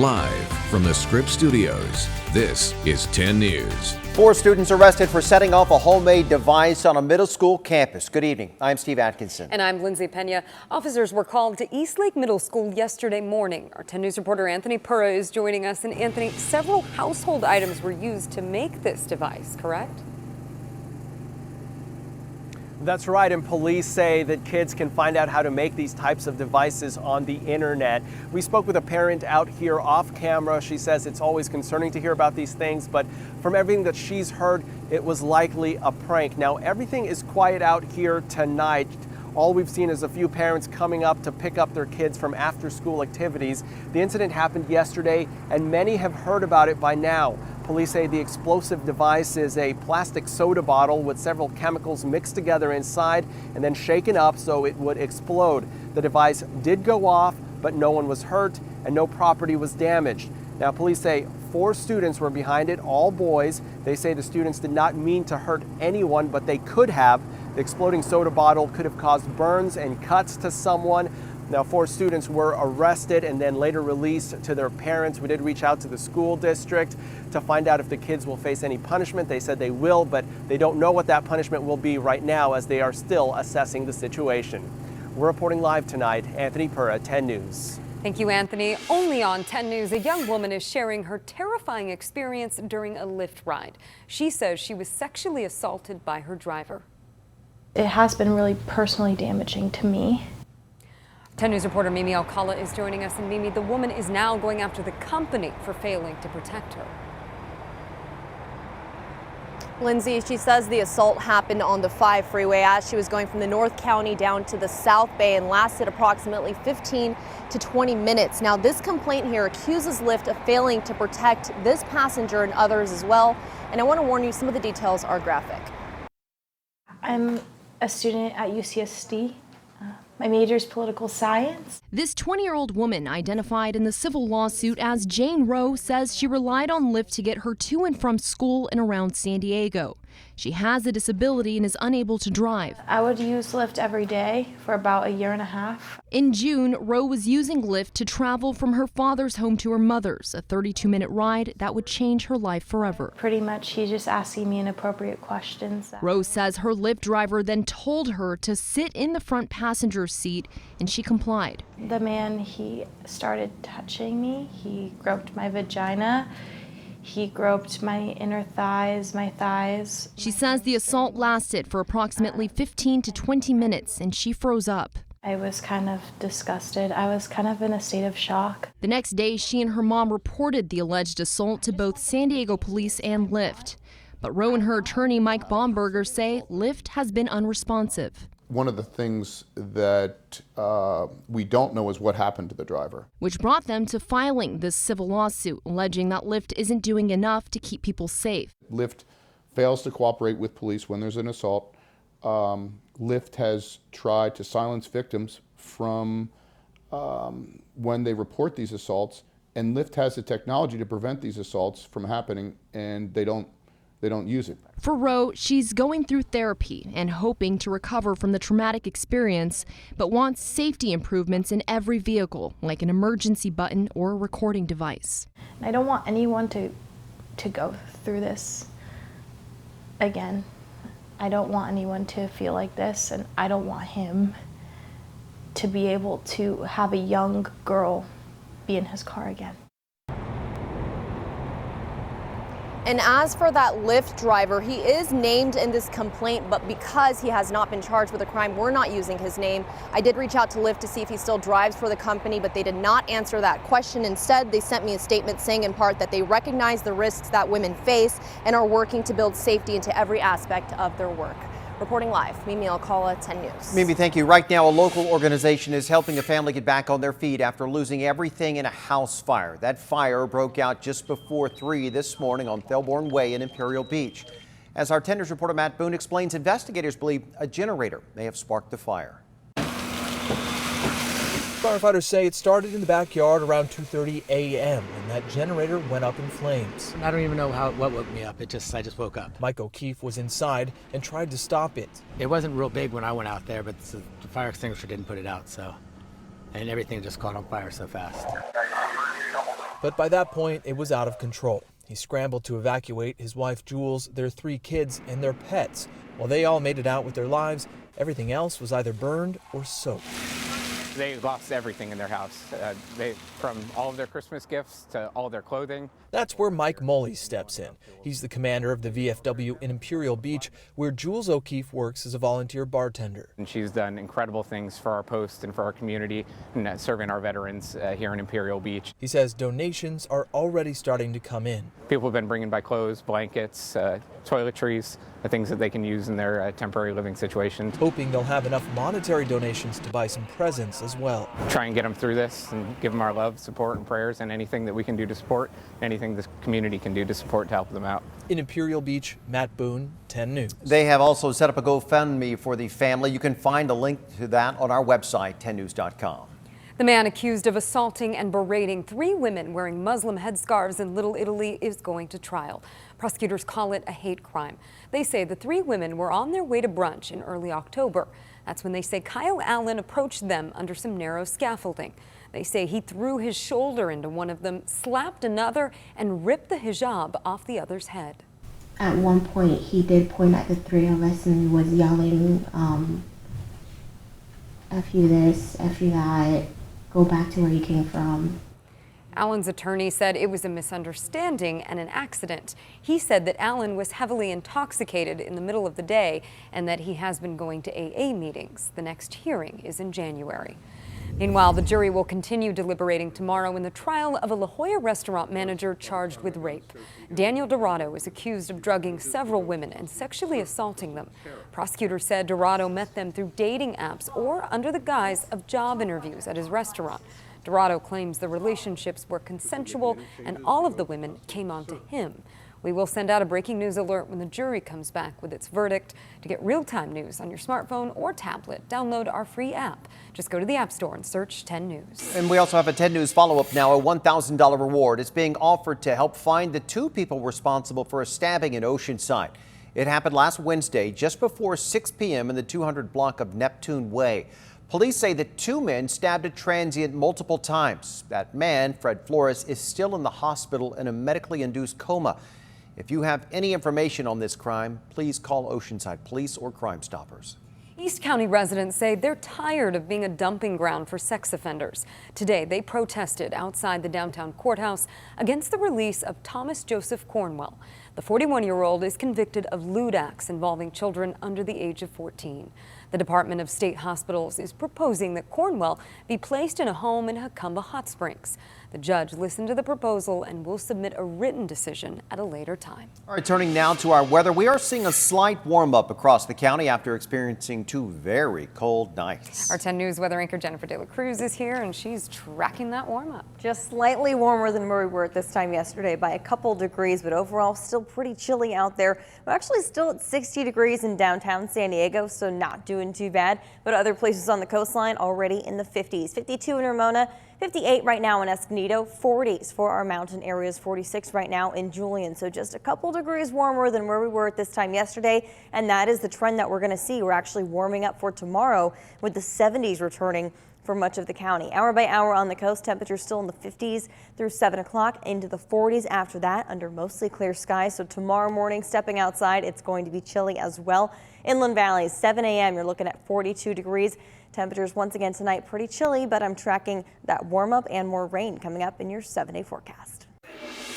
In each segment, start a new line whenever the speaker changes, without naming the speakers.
Live from the Scripps Studios, this is 10 News.
4 students arrested for setting off a homemade device on a middle school campus. Good evening. I'm Steve Atkinson.
And I'm Lindsay Pena. Officers were called to Eastlake Middle School yesterday morning. Our 10 News reporter Anthony Purra is joining us. And Anthony, several household items were used to make this device, correct?
That's right, and police say that kids can find out how to make these types of devices on the internet. We spoke with a parent out here off camera. She says it's always concerning to hear about these things, but from everything that she's heard, it was likely a prank. Now, everything is quiet out here tonight. All we've seen is a few parents coming up to pick up their kids from after-school activities. The incident happened yesterday, and many have heard about it by now. Police say the explosive device is a plastic soda bottle with several chemicals mixed together inside and then shaken up so it would explode. The device did go off, but no one was hurt and no property was damaged. Now, police say 4 students were behind it, all boys. They say the students did not mean to hurt anyone, but they could have. The exploding soda bottle could have caused burns and cuts to someone. Now, 4 students were arrested and then later released to their parents. We did reach out to the school district to find out if the kids will face any punishment. They said they will, but they don't know what that punishment will be right now as they are still assessing the situation. We're reporting live tonight. Anthony Purra, 10 News.
Thank you, Anthony. Only on 10 News, a young woman is sharing her terrifying experience during a Lyft ride. She says she was sexually assaulted by her driver.
It has been really personally damaging to me.
10 News reporter Mimi Alcala is joining us. And Mimi, the woman is now going after the company for failing to protect her.
Lindsay, she says the assault happened on the 5 freeway as she was going from the North County down to the South Bay and lasted approximately 15 to 20 minutes. Now, this complaint here accuses Lyft of failing to protect this passenger and others as well. And I want to warn you, some of the details are graphic.
I'm a student at UCSD. My major is political science.
This 20-year-old woman, identified in the civil lawsuit as Jane Rowe, says she relied on Lyft to get her to and from school and around San Diego. She has a disability and is unable to drive.
I would use Lyft every day for about a year and a half.
In June, Rowe was using Lyft to travel from her father's home to her mother's, a 32-minute ride that would change her life forever.
Pretty much, he's just asking me inappropriate questions.
Rowe says her Lyft driver then told her to sit in the front passenger seat, and she complied.
The man, he started touching me. He groped my vagina. He groped my inner thighs, my thighs.
She says the assault lasted for approximately 15 to 20 minutes, and she froze up.
I was kind of disgusted. I was kind of in a state of shock.
The next day, she and her mom reported the alleged assault to both San Diego police and Lyft. But Rowe and her attorney, Mike Baumberger, say Lyft has been unresponsive.
One of the things that we don't know is what happened to the driver.
Which brought them to filing this civil lawsuit, alleging that Lyft isn't doing enough to keep people safe.
Lyft fails to cooperate with police when there's an assault. Lyft has tried to silence victims from when they report these assaults, and Lyft has the technology to prevent these assaults from happening, and they don't use it.
For Rowe, she's going through therapy and hoping to recover from the traumatic experience, but wants safety improvements in every vehicle, like an emergency button or a recording device.
I don't want anyone to go through this again. I don't want anyone to feel like this, and I don't want him to be able to have a young girl be in his car again.
And as for that Lyft driver, he is named in this complaint, but because he has not been charged with a crime, we're not using his name. I did reach out to Lyft to see if he still drives for the company, but they did not answer that question. Instead, they sent me a statement saying in part that they recognize the risks that women face and are working to build safety into every aspect of their work. Reporting live, Mimi Alcala, 10 News.
Mimi, thank you. Right now, a local organization is helping a family get back on their feet after losing everything in a house fire. That fire broke out just before 3 this morning on Thelborn Way in Imperial Beach. As our 10 News reporter Matt Boone explains, investigators believe a generator may have sparked the fire.
Firefighters say it started in the backyard around 2:30 a.m. and that generator went up in flames.
I don't even know what woke me up. I just woke up.
Mike O'Keefe was inside and tried to stop it.
It wasn't real big when I went out there, but the fire extinguisher didn't put it out, and everything just caught on fire so fast.
But by that point, it was out of control. He scrambled to evacuate his wife, Jules, their 3 kids, and their pets. While they all made it out with their lives, everything else was either burned or soaked.
They lost everything in their house, from all of their Christmas gifts to all their clothing.
That's where Mike Mully steps in. He's the commander of the VFW in Imperial Beach, where Jules O'Keefe works as a volunteer bartender.
And she's done incredible things for our post and for our community, and serving our veterans here in Imperial Beach.
He says donations are already starting to come in.
People have been bringing by clothes, blankets, toiletries, the things that they can use in their temporary living situations.
Hoping they'll have enough monetary donations to buy some presents as well.
Try and get them through this and give them our love, support, and prayers, and anything that we can do to support, anything this community can do to support to help them out.
In Imperial Beach, Matt Boone, 10 News.
They have also set up a GoFundMe for the family. You can find a link to that on our website, 10news.com.
The man accused of assaulting and berating 3 women wearing Muslim headscarves in Little Italy is going to trial. Prosecutors call it a hate crime. They say the 3 women were on their way to brunch in early October. That's when they say Kyle Allen approached them under some narrow scaffolding. They say he threw his shoulder into one of them, slapped another, and ripped the hijab off the other's head.
At one point, he did point at the 3 of us and was yelling, F you this, F you that, go back to where you came from.
Allen's attorney said it was a misunderstanding and an accident. He said that Allen was heavily intoxicated in the middle of the day and that he has been going to AA meetings. The next hearing is in January. Meanwhile, the jury will continue deliberating tomorrow in the trial of a La Jolla restaurant manager charged with rape. Daniel Dorado is accused of drugging several women and sexually assaulting them. Prosecutors said Dorado met them through dating apps or under the guise of job interviews at his restaurant. Dorado claims the relationships were consensual and all of the women came on to him. We will send out a breaking news alert when the jury comes back with its verdict. To get real-time news on your smartphone or tablet, download our free app. Just go to the App Store and search 10 News.
And we also have a 10 News follow-up now. A $1,000 reward is being offered to help find the 2 people responsible for a stabbing in Oceanside. It happened last Wednesday, just before 6 p.m. in the 200 block of Neptune Way. Police say that 2 men stabbed a transient multiple times. That man, Fred Flores, is still in the hospital in a medically induced coma. If you have any information on this crime, please call Oceanside Police or Crime Stoppers.
East County residents say they're tired of being a dumping ground for sex offenders. Today, they protested outside the downtown courthouse against the release of Thomas Joseph Cornwell. The 41-year-old is convicted of lewd acts involving children under the age of 14. The Department of State Hospitals is proposing that Cornwell be placed in a home in Jacumba Hot Springs. The judge listened to the proposal and will submit a written decision at a later time.
All right, turning now to our weather. We are seeing a slight warm-up across the county after experiencing 2 very cold nights.
Our 10 News weather anchor Jennifer De La Cruz is here, and she's tracking that warm-up.
Just slightly warmer than where we were at this time yesterday by a couple degrees, but overall still pretty chilly out there. We're actually still at 60 degrees in downtown San Diego, so not doing too bad. But other places on the coastline already in the 50s. 52 in Ramona, 58 right now in Escondido, 40s for our mountain areas, 46 right now in Julian. So just a couple degrees warmer than where we were at this time yesterday. And that is the trend that we're going to see. We're actually warming up for tomorrow with the 70s returning for much of the county. Hour by hour on the coast, temperatures still in the 50s through 7 o'clock, into the 40s after that under mostly clear skies. So tomorrow morning, stepping outside, it's going to be chilly as well. Inland valleys, 7 a.m. you're looking at 42 degrees. Temperatures once again tonight pretty chilly, but I'm tracking that warm up and more rain coming up in your 7-day forecast.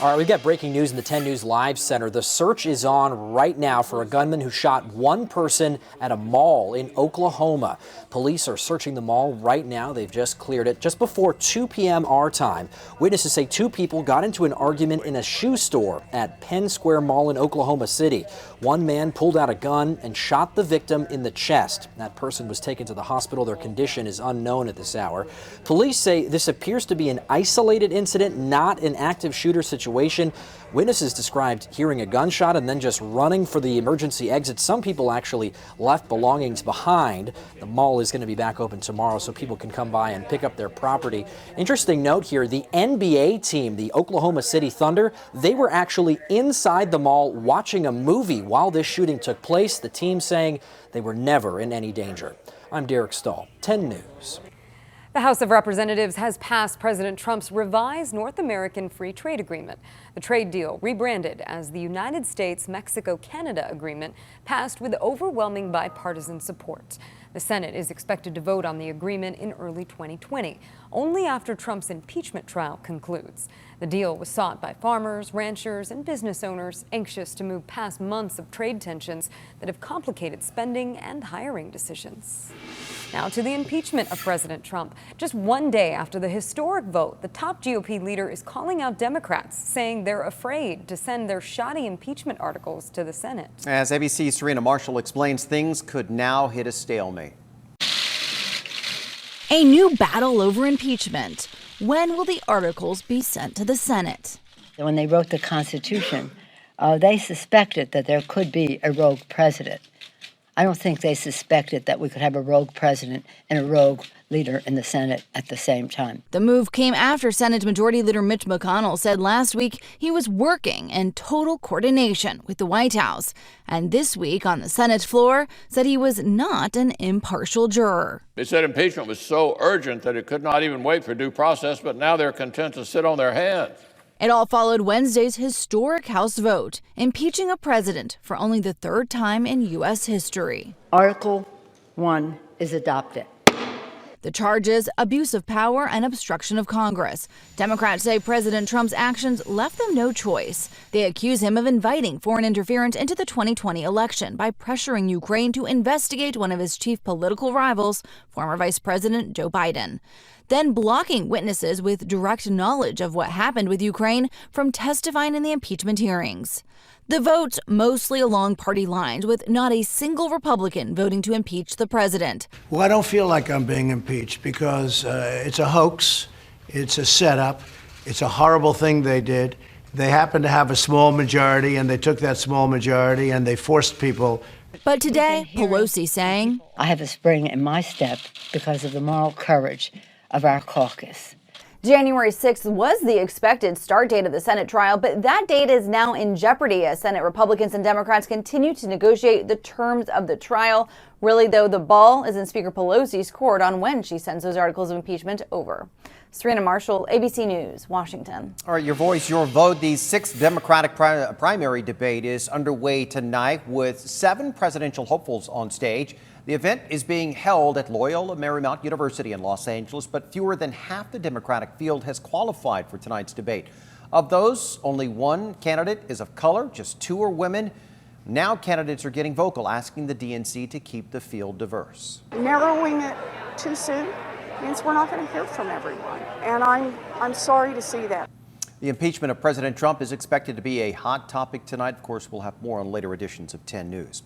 All right, we've got breaking news in the 10 News Live Center. The search is on right now for a gunman who shot 1 person at a mall in Oklahoma. Police are searching the mall right now. They've just cleared it just before 2 p.m. our time. Witnesses say 2 people got into an argument in a shoe store at Penn Square Mall in Oklahoma City. One man pulled out a gun and shot the victim in the chest. That person was taken to the hospital. Their condition is unknown at this hour. Police say this appears to be an isolated incident, not an active shooter situation. Witnesses described hearing a gunshot and then just running for the emergency exit. Some people actually left belongings behind. The mall is going to be back open tomorrow so people can come by and pick up their property. Interesting note here, the NBA team, the Oklahoma City Thunder, they were actually inside the mall watching a movie while this shooting took place. The team saying they were never in any danger. I'm Derek Stahl, 10 News.
The House of Representatives has passed President Trump's revised North American Free Trade Agreement. The trade deal, rebranded as the United States-Mexico-Canada Agreement, passed with overwhelming bipartisan support. The Senate is expected to vote on the agreement in early 2020, only after Trump's impeachment trial concludes. The deal was sought by farmers, ranchers, and business owners anxious to move past months of trade tensions that have complicated spending and hiring decisions. Now to the impeachment of President Trump. Just one day after the historic vote, the top GOP leader is calling out Democrats, saying they're afraid to send their shoddy impeachment articles to the Senate.
As ABC's Serena Marshall explains, things could now hit a stalemate.
A new battle over impeachment. When will the articles be sent to the Senate?
When they wrote the Constitution, they suspected that there could be a rogue president. I don't think they suspected that we could have a rogue president and a rogue leader in the Senate at the same time.
The move came after Senate Majority Leader Mitch McConnell said last week he was working in total coordination with the White House, and this week on the Senate floor said he was not an impartial juror.
They said impeachment was so urgent that it could not even wait for due process, but now they're content to sit on their hands.
It all followed Wednesday's historic House vote, impeaching a president for only the third time in U.S. history.
Article 1 is adopted.
The charges, abuse of power and obstruction of Congress. Democrats say President Trump's actions left them no choice. They accuse him of inviting foreign interference into the 2020 election by pressuring Ukraine to investigate one of his chief political rivals, former Vice President Joe Biden. Then blocking witnesses with direct knowledge of what happened with Ukraine from testifying in the impeachment hearings. The vote mostly along party lines, with not a single Republican voting to impeach the president.
Well, I don't feel like I'm being impeached because it's a hoax, it's a setup, it's a horrible thing they did. They happened to have a small majority, and they took that small majority and they forced people.
But today, Pelosi saying,
I have a spring in my step because of the moral courage of our caucus.
January 6th was the expected start date of the Senate trial, but that date is now in jeopardy as Senate Republicans and Democrats continue to negotiate the terms of the trial. Really, though, the ball is in Speaker Pelosi's court on when she sends those articles of impeachment over. Serena Marshall, ABC News, Washington.
All right, your voice, your vote. The 6th Democratic primary debate is underway tonight with 7 presidential hopefuls on stage. The event is being held at Loyola Marymount University in Los Angeles, but fewer than half the Democratic field has qualified for tonight's debate. Of those, only one candidate is of color, just 2 are women. Now candidates are getting vocal, asking the DNC to keep the field diverse.
Narrowing it too soon means we're not going to hear from everyone, and I'm sorry to see that.
The impeachment of President Trump is expected to be a hot topic tonight. Of course, we'll have more on later editions of 10 News.